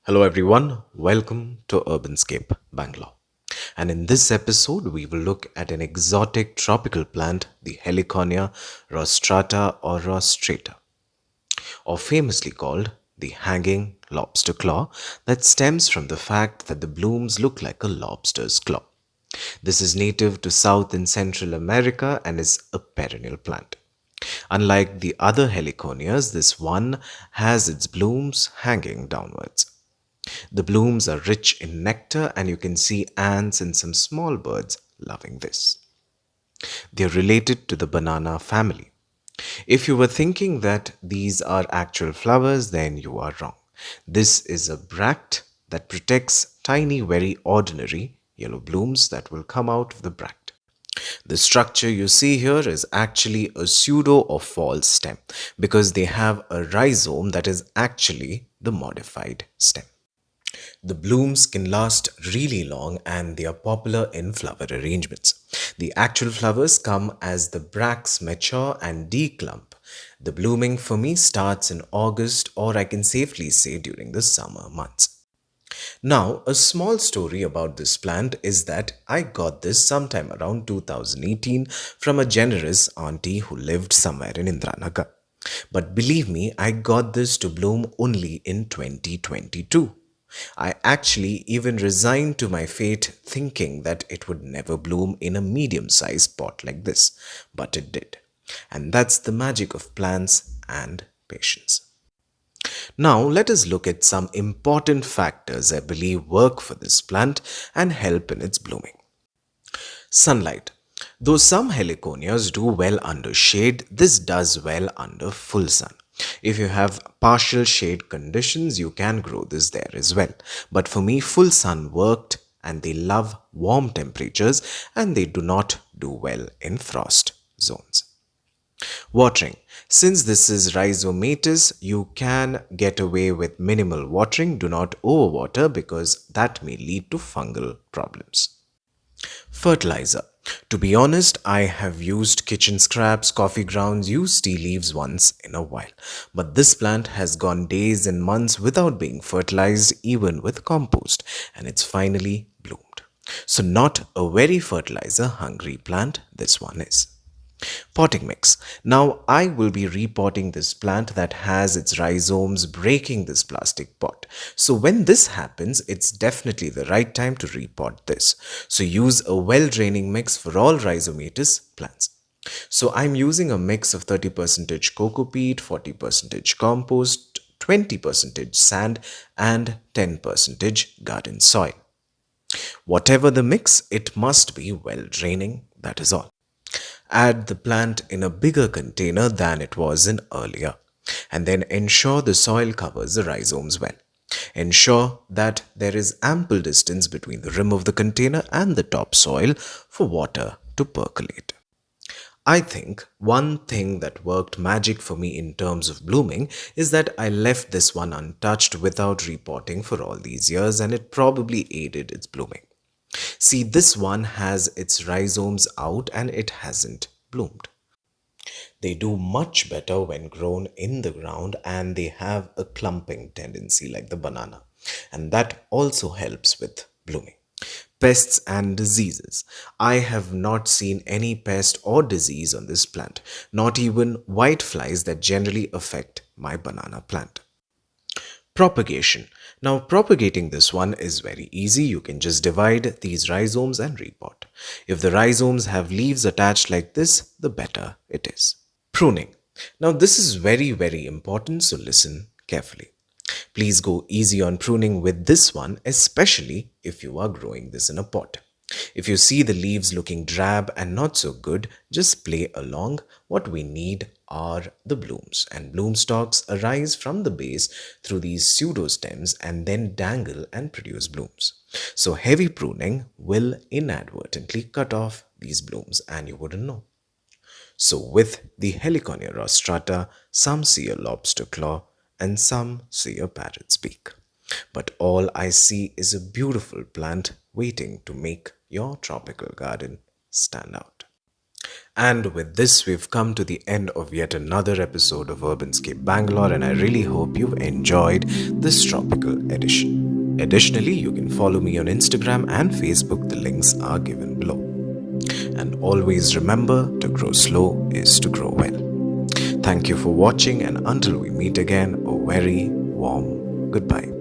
Hello everyone, welcome to Urbanscape, Bangalore. And in this episode, we will look at an exotic tropical plant, the Heliconia Rostrata or Rostrata, or famously called the hanging lobster claw, that stems from the fact that the blooms look like a lobster's claw. This is native to South and Central America and is a perennial plant. Unlike the other heliconias, this one has its blooms hanging downwards. The blooms are rich in nectar, and you can see ants and some small birds loving this. They are related to the banana family. If you were thinking that these are actual flowers, then you are wrong. This is a bract that protects tiny, very ordinary yellow blooms that will come out of the bract. The structure you see here is actually a pseudo or false stem because they have a rhizome that is actually the modified stem. The blooms can last really long and they are popular in flower arrangements. The actual flowers come as the bracts mature and declump. The blooming for me starts in August, or I can safely say during the summer months. Now, a small story about this plant is that I got this sometime around 2018 from a generous auntie who lived somewhere in Indranagar. But believe me, I got this to bloom only in 2022. I actually even resigned to my fate thinking that it would never bloom in a medium-sized pot like this, but it did. And that's the magic of plants and patience. Now, let us look at some important factors I believe work for this plant and help in its blooming. Sunlight. Though some heliconias do well under shade, this does well under full sun. If you have partial shade conditions, you can grow this there as well. But for me, full sun worked, and they love warm temperatures and they do not do well in frost zones. Watering. Since this is rhizomatous, you can get away with minimal watering. Do not overwater because that may lead to fungal problems. Fertilizer. To be honest, I have used kitchen scraps, coffee grounds, used tea leaves once in a while. But this plant has gone days and months without being fertilized, even with compost, and it's finally bloomed. So not a very fertilizer hungry plant, this one is. Potting mix. Now I will be repotting this plant that has its rhizomes breaking this plastic pot. So when this happens, it's definitely the right time to repot this. So use a well-draining mix for all rhizomatous plants. So I'm using a mix of 30% coco peat, 40% compost, 20% sand and 10% garden soil. Whatever the mix, it must be well draining, that is all. Add the plant in a bigger container than it was in earlier, and then ensure the soil covers the rhizomes well. Ensure that there is ample distance between the rim of the container and the topsoil for water to percolate. I think one thing that worked magic for me in terms of blooming is that I left this one untouched without repotting for all these years, and it probably aided its blooming. See, this one has its rhizomes out and it hasn't bloomed. They do much better when grown in the ground and they have a clumping tendency like the banana. And that also helps with blooming. Pests and diseases. I have not seen any pest or disease on this plant, not even white flies that generally affect my banana plant. Propagation. Now propagating this one is very easy. You can just divide these rhizomes and repot. If the rhizomes have leaves attached like this, the better it is. Pruning. Now this is very important, so listen carefully. Please go easy on pruning with this one, especially if you are growing this in a pot. If you see the leaves looking drab and not so good, just play along. What we need are the blooms, and bloom stalks arise from the base through these pseudostems and then dangle and produce blooms. So heavy pruning will inadvertently cut off these blooms and you wouldn't know. So with the Heliconia Rostrata, some see a lobster claw and some see a parrot's beak. But all I see is a beautiful plant waiting to make your tropical garden stand out. And with this, we've come to the end of yet another episode of Urbanscape Bangalore, and I really hope you've enjoyed this tropical edition. Additionally, you can follow me on Instagram and Facebook, the links are given below. And always remember, to grow slow is to grow well. Thank you for watching, and until we meet again, a very warm goodbye.